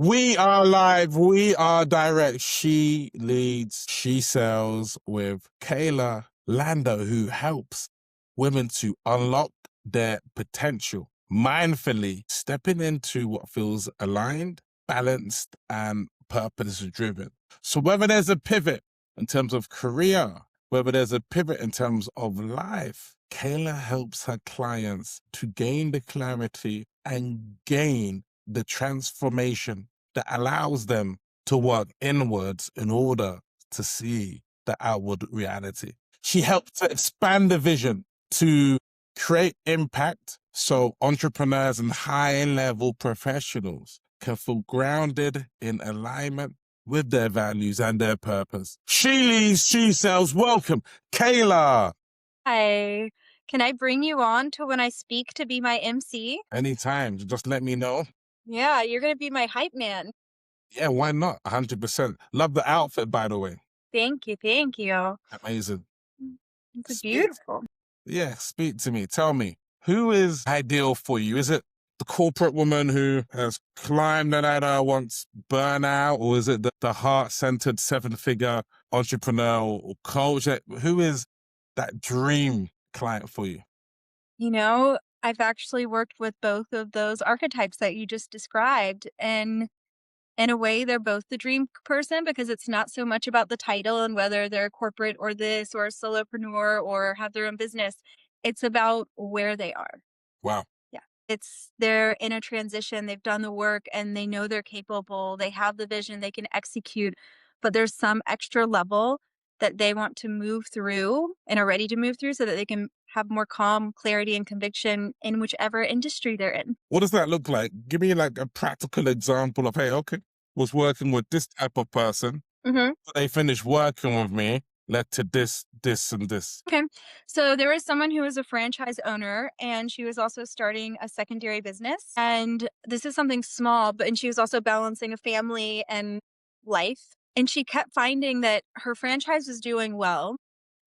We are live. We are direct. She leads, she sells with Kayla Lander, who helps women to unlock their potential, mindfully stepping into what feels aligned, balanced, and purpose driven. So whether there's a pivot in terms of career, whether there's a pivot in terms of life, Kayla helps her clients to gain the clarity and gain the transformation that allows them to work inwards in order to see the outward reality. She helps to expand the vision to create impact so entrepreneurs and high-level professionals can feel grounded in alignment with their values and their purpose. She leads, she sells. Welcome, Kayla. Hi. Can I bring you on to when I speak to be my MC? Anytime, just let me know. Yeah, you're gonna be my hype man. Yeah, why not? 100%. Love the outfit, by the way. Thank you, thank you. Amazing. It's Speak. beautiful. Yeah, speak to me. Tell me, who is ideal for you? Is it the corporate woman who has climbed the ladder, wants burnout, or is it the heart-centered seven-figure entrepreneur or coach? Who is that dream client for you? I've actually worked with both of those archetypes that you just described, and in a way, they're both the dream person because it's not so much about the title and whether they're corporate or this or a solopreneur or have their own business. It's about where they are. Wow. Yeah. They're in a transition, they've done the work and they know they're capable, they have the vision, they can execute, but there's some extra level that they want to move through and are ready to move through so that they can have more calm, clarity, and conviction in whichever industry they're in. What does that look like? Give me like a practical example of, hey, okay, was working with this type of person. Mhm. They finished working with me, led to this, this, and this. Okay. So there was someone who was a franchise owner and she was also starting a secondary business. And this is something small, and she was also balancing a family and life. And she kept finding that her franchise was doing well,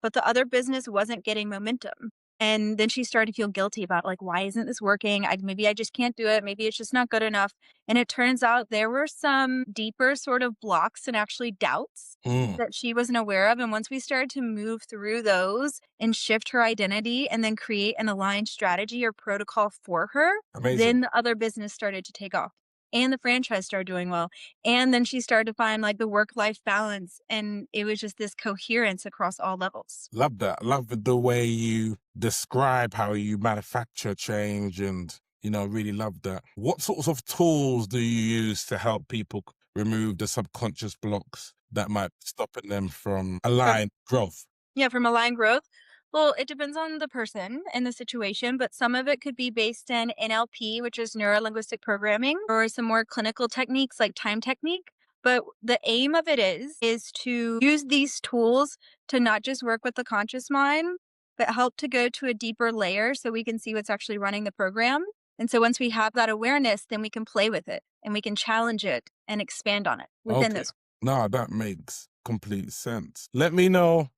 but the other business wasn't getting momentum. And then she started to feel guilty about like, why isn't this working? Maybe I just can't do it. Maybe it's just not good enough. And it turns out there were some deeper sort of blocks and actually doubts Mm, that she wasn't aware of. And once we started to move through those and shift her identity and then create an aligned strategy or protocol for her, amazing. then the other business started to take off and the franchise started doing well. And then she started to find like the work life balance. And it was just this coherence across all levels. Love that. Love the way you describe how you manufacture change and, really love that. What sorts of tools do you use to help people remove the subconscious blocks that might be stopping them from From aligned growth? Yeah, from aligned growth. Well, it depends on the person and the situation, but some of it could be based in NLP, which is neuro linguistic programming, or some more clinical techniques like time technique. But the aim of it is to use these tools to not just work with the conscious mind, but help to go to a deeper layer so we can see what's actually running the program. And so once we have that awareness, then we can play with it and we can challenge it and expand on it within Okay. those. No, that makes complete sense. Let me know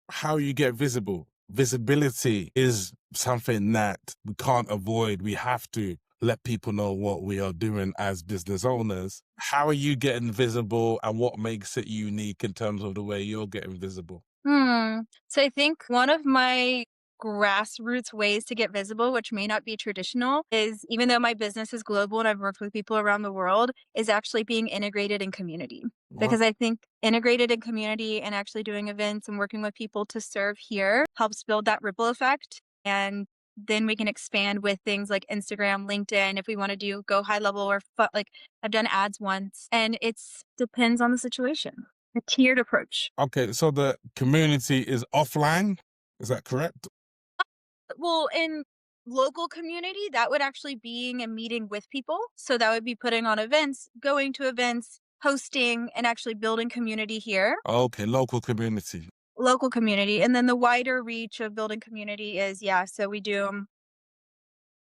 how you get visible. Visibility is something that we can't avoid. We have to let people know what we are doing as business owners. How are you getting visible and what makes it unique in terms of the way you're getting visible? So I think one of my grassroots ways to get visible, which may not be traditional, is even though my business is global and I've worked with people around the world, is actually being integrated in community. Wow. Because I think integrated in community and actually doing events and working with people to serve here helps build that ripple effect. And then we can expand with things like Instagram, LinkedIn, if we want to do go high level or like I've done ads once. And it's depends on the situation. A tiered approach. Okay, so the community is offline. Is that correct? Well, in local community, that would actually being a meeting with people. So that would be putting on events, going to events, hosting, and actually building community here, Okay, local community. local community. And then the wider reach of building community is, yeah, so we do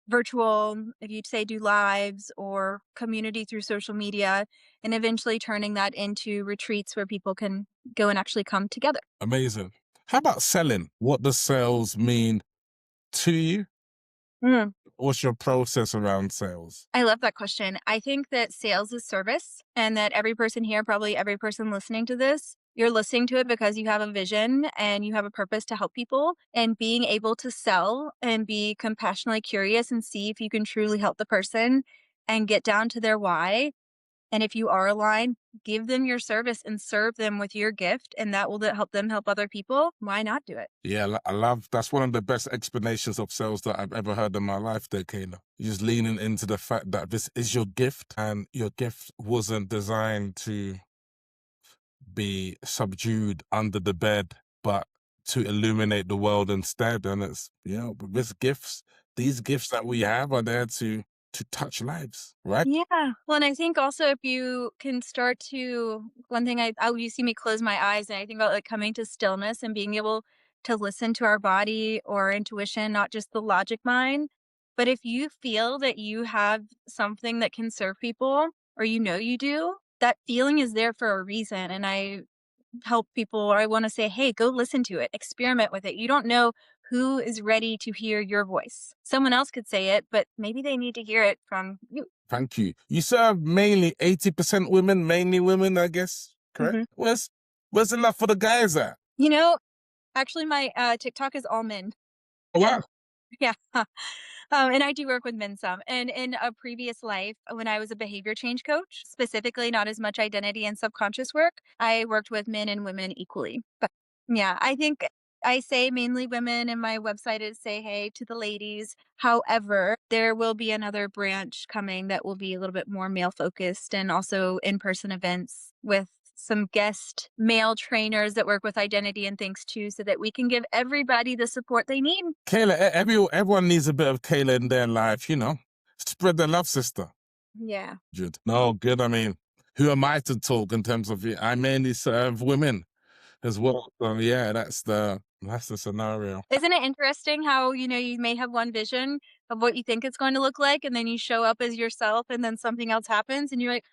virtual, if you'd say do lives or community through social media, and eventually turning that into retreats where people can go and actually come together. Amazing. How about selling? What does sales mean to you? Mm. What's your process around sales? I love that question. I think that sales is service and that every person here, probably every person listening to this, you're listening to it because you have a vision and you have a purpose to help people. And being able to sell and be compassionately curious and see if you can truly help the person and get down to their why. And if you are aligned, give them your service and serve them with your gift, and that will help them help other people. Why not do it? Yeah, I love that's one of the best explanations of sales that I've ever heard in my life there, Kayla. You're just leaning into the fact that this is your gift and your gift wasn't designed to be subdued under the bed, but to illuminate the world instead. And it's, this gifts, these gifts that we have are there to touch lives, right? Yeah. Well, and I think also if you can start to, one thing you see me close my eyes and I think about like coming to stillness and being able to listen to our body or intuition, not just the logic mind. But if you feel that you have something that can serve people or you do, that feeling is there for a reason. And I help people, or I want to say, hey, go listen to it, experiment with it. You don't know who is ready to hear your voice. Someone else could say it, but maybe they need to hear it from you. Thank you. You serve mainly 80% women, mainly women, I guess, correct? hmm Where's enough for the guys at? You know, actually, my TikTok is all men. Oh, wow. Yeah. And I do work with men some. And in a previous life, when I was a behavior change coach, specifically not as much identity and subconscious work, I worked with men and women equally. But yeah, I think I say mainly women, and my website is say hey to the ladies. However, there will be another branch coming that will be a little bit more male focused and also in person events with some guest male trainers that work with identity and things too, so that we can give everybody the support they need. Kayla, everyone needs a bit of Kayla in their life, Spread the love, sister. Yeah. Good. No, good. I mean, who am I to talk in terms of I mainly serve women as well. So yeah, that's the scenario. Isn't it interesting how, you may have one vision of what you think it's going to look like, and then you show up as yourself, and then something else happens, and you're like,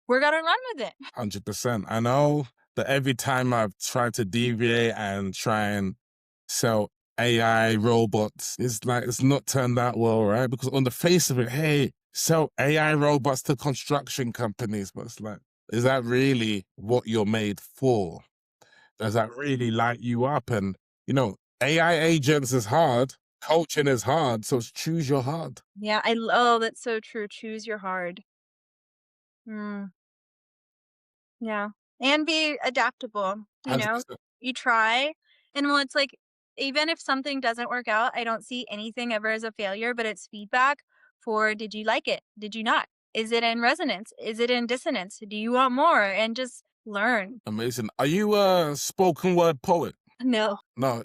we're going to run with it. 100%. I know that every time I've tried to deviate and try and sell AI robots, it's not turned out well, right? Because on the face of it, hey, sell AI robots to construction companies, but it's like, is that really what you're made for? Does that really light you up? And, AI agents is hard. Coaching is hard. So choose your hard. Yeah, I love that's so true. Choose your hard. Mm, yeah. And be adaptable, 100%. you try. And when it's like, even if something doesn't work out, I don't see anything ever as a failure, but it's feedback for did you like it? Did you not? Is it in resonance? Is it in dissonance? Do you want more? And just learn. Amazing. Are you a spoken word poet? No. No,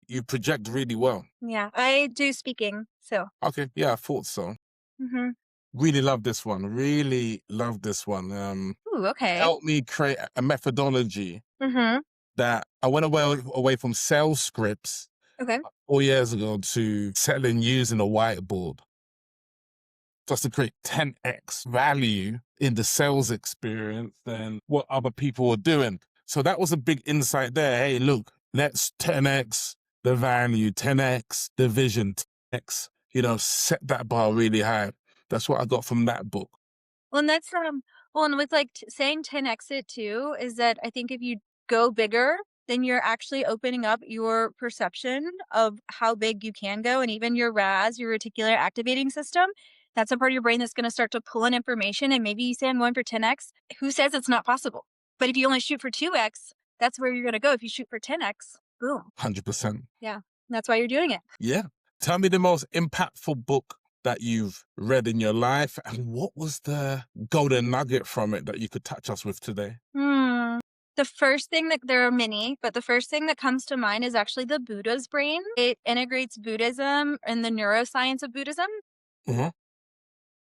you project really well. Yeah, I do speaking. So, Okay, yeah, I thought so. hmm Really love this one. Really love this one. ooh, okay. Help me create a methodology hmm that I went away from sales scripts Okay. 4 years ago to selling using a whiteboard, just to create 10x value in the sales experience than what other people were doing. So that was a big insight there. Hey, look, let's 10x the value, 10x the vision, 10x, set that bar really high. That's what I got from that book. Well, and that's well, and with like saying 10 exit too, is that I think if you go bigger, then you're actually opening up your perception of how big you can go, and even your RAS, your reticular activating system. That's a part of your brain that's going to start to pull in information. And maybe you say I'm going for 10x. Who says it's not possible? But if you only shoot for 2x, that's where you're going to go. If you shoot for 10x, boom. 100%. Yeah, that's why you're doing it. Yeah. Tell me the most impactful book that you've read in your life, and what was the golden nugget from it that you could touch us with today? The first thing that there are many, but the first thing that comes to mind is actually the Buddha's brain. It integrates Buddhism and the neuroscience of Buddhism. Mhm.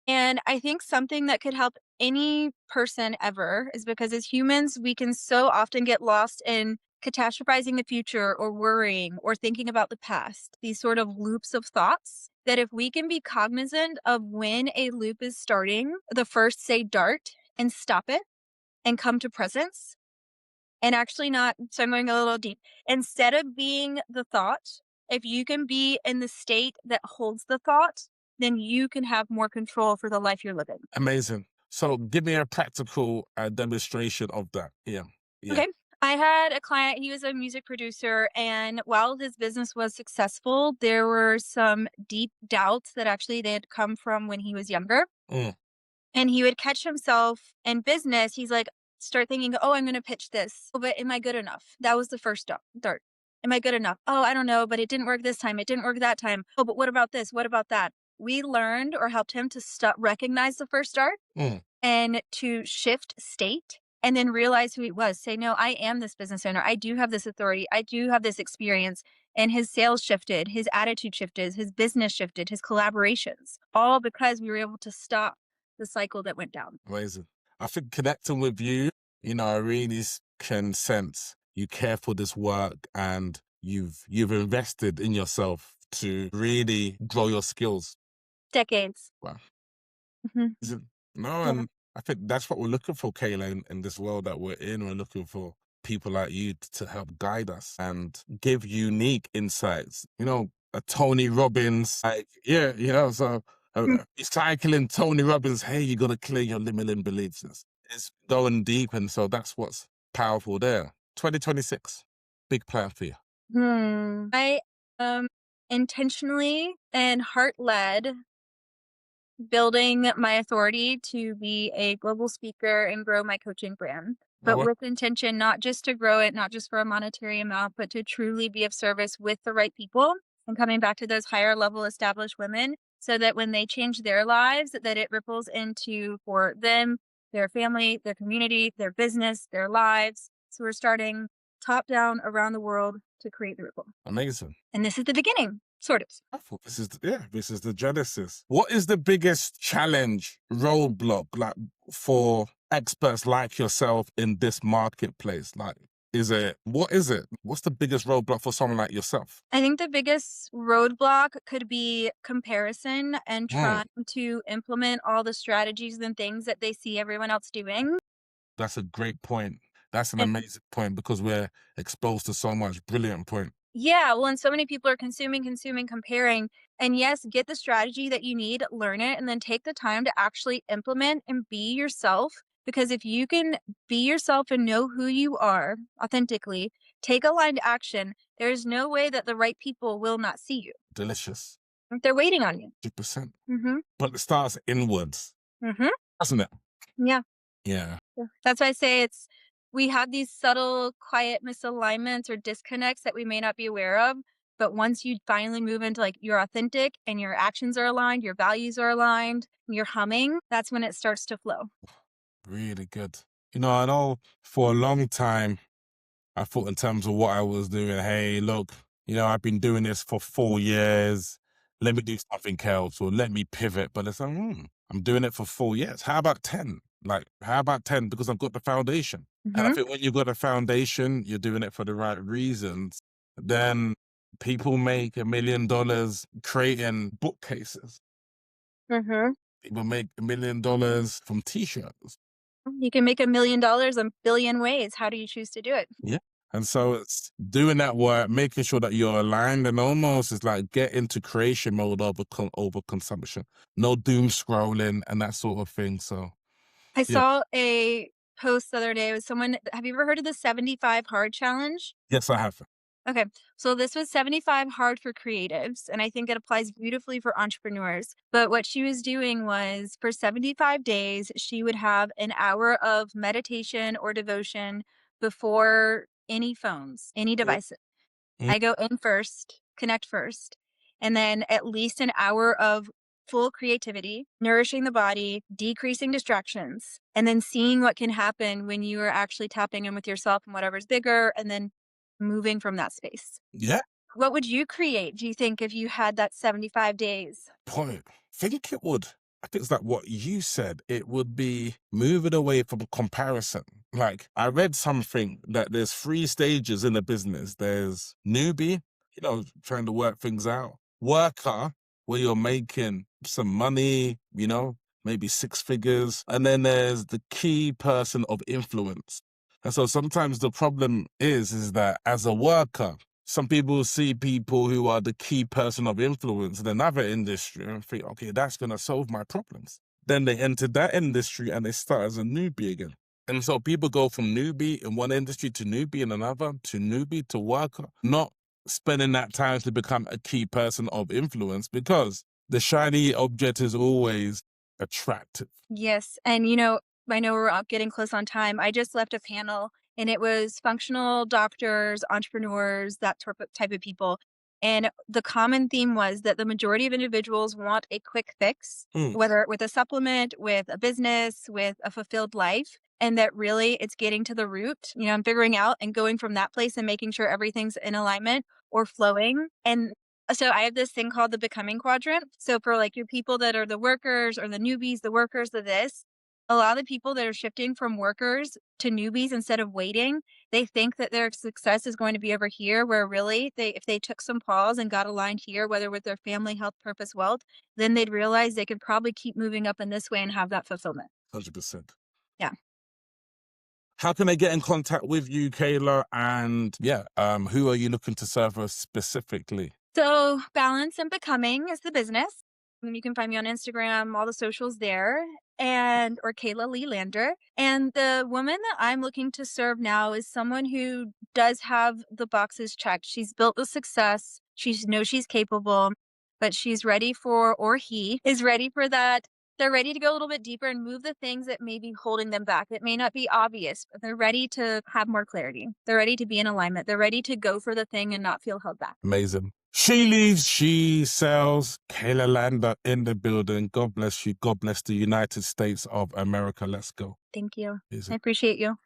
And I think something that could help any person ever is because as humans, we can so often get lost in catastrophizing the future or worrying or thinking about the past, these sort of loops of thoughts. That if we can be cognizant of when a loop is starting, the first say dart and stop it and come to presence and actually not. So I'm going a little deep. Instead of being the thought, if you can be in the state that holds the thought then you can have more control for the life you're living. Amazing. So give me a practical demonstration of that. Yeah. Yeah. Okay. I had a client, he was a music producer, and while his business was successful, there were some deep doubts that actually they had come from when he was younger. Mm, And he would catch himself in business. He's like, start thinking, oh, I'm going to pitch this. Oh, but am I good enough? That was the first dart. Am I good enough? Oh, I don't know, but it didn't work this time. It didn't work that time. Oh, but what about this? What about that? We learned or helped him to stop, recognize the first dart mm. and to shift state and then realize who he was. Say, no, I am this business owner. I do have this authority. I do have this experience. And his sales shifted, his attitude shifted, his business shifted, his collaborations, all because we were able to stop the cycle that went down. Amazing. I think connecting with you, I really can sense you care for this work and you've invested in yourself to really grow your skills. Decades. Wow. Mhm. Is it- No, Yeah. and I think that's what we're looking for, Kayla, in this world that we're in. We're looking for people like you to help guide us and give unique insights. A Tony Robbins, like, yeah, so Mm. recycling Tony Robbins, hey, you got to clear your limiting beliefs. It's going deep. And so that's what's powerful there. 2026, big plan for you. I intentionally and heart led building my authority to be a global speaker and grow my coaching brand, Oh, but with intention, not just to grow it, not just for a monetary amount, but to truly be of service with the right people and coming back to those higher level established women so that when they change their lives, that it ripples into for them, their family, their community, their business, their lives. So we're starting top down around the world to create the ripple. amazing. And this is the beginning, sort of. I thought this is the genesis. What is the biggest challenge, roadblock, like for experts like yourself in this marketplace? Like, what is it? What's the biggest roadblock for someone like yourself? I think the biggest roadblock could be comparison and Mm, trying to implement all the strategies and things that they see everyone else doing. that's a great point. That's an And amazing point because we're exposed to so much. Brilliant point. yeah, well, and so many people are consuming, comparing. And yes, get the strategy that you need, learn it, and then take the time to actually implement and be yourself. Because if you can be yourself and know who you are authentically, take aligned action, there's no way that the right people will not see you. Delicious. They're waiting on you. 2%. Mm-hmm. But it starts inwards, Mm-hmm. doesn't it? Yeah. Yeah. Yeah. That's why I say we have these subtle, quiet misalignments or disconnects that we may not be aware of. But once you finally move into like you're authentic and your actions are aligned, your values are aligned, and you're humming, that's when it starts to flow. Really good. I know for a long time, I thought in terms of what I was doing, hey, look, I've been doing this for 4 years. Let me do something else or let me pivot. But it's like, I'm doing it for 4 years. How about 10? Like, how about 10? Because I've got the foundation. And I Mm-hmm. think when you've got a foundation, you're doing it for the right reasons. Then people make $1 million creating bookcases. Mm-hmm. People make $1 million from t-shirts. You can make $1 million a billion ways. How do you choose to do it? Yeah. And so it's doing that work, making sure that you're aligned and almost it's like get into creation mode over consumption. No doom scrolling and that sort of thing. So I yeah. saw a post the other day with someone. Have you ever heard of the 75 hard challenge? Yes, I have. Okay, so this was 75 hard for creatives, and I think it applies beautifully for entrepreneurs. But what she was doing was for 75 days, she would have an hour of meditation or devotion before any phones, any devices. Mm, I go in first, connect first, and then at least an hour of full creativity, nourishing the body, decreasing distractions, and then seeing what can happen when you are actually tapping in with yourself and whatever's bigger, and then moving from that space. yeah. What would you create, do you think, if you had that 75 days? Point. Think it would. I think it's like what you said. It would be moving away from comparison. Like I read something that there's 3 stages in a business. There's newbie, trying to work things out. Worker, where you're making some money, maybe 6 figures. And then there's the key person of influence. And so sometimes the problem is that as a worker, Some people see people who are the key person of influence in another industry and think, okay, that's going to solve my problems. Then they enter that industry and they start as a newbie again. And so people go from newbie in one industry to newbie in another, to newbie to worker, not spending that time to become a key person of influence, because the shiny object is always attractive. Yes. And, I know we're getting close on time. I just left a panel and it was functional doctors, entrepreneurs, that type of people. And the common theme was that the majority of individuals want a quick fix, Mm. whether with a supplement, with a business, with a fulfilled life. And that really it's getting to the root, and figuring out and going from that place and making sure everything's in alignment or flowing. And so I have this thing called the becoming quadrant. So for like your people that are the workers or the newbies, the workers, a lot of the people that are shifting from workers to newbies instead of waiting, they think that their success is going to be over here, where really if they took some pause and got aligned here, whether with their family, health, purpose, wealth, then they'd realize they could probably keep moving up in this way and have that fulfillment. 100%. Yeah. How can they get in contact with you, Kayla? And who are you looking to serve us specifically? So Balance and Becoming is the business. And you can find me on Instagram, all the socials there, and or Kayla Lander. And the woman that I'm looking to serve now is someone who does have the boxes checked. She's built the success. She knows she's capable, but she's ready for, or he is ready for that. They're ready to go a little bit deeper and move the things that may be holding them back. That may not be obvious, but they're ready to have more clarity. They're ready to be in alignment. They're ready to go for the thing and not feel held back. Amazing. She leaves, she sells. Kayla Lander in the building. God bless you. God bless the United States of America. Let's go. Thank you. Easy. I appreciate you.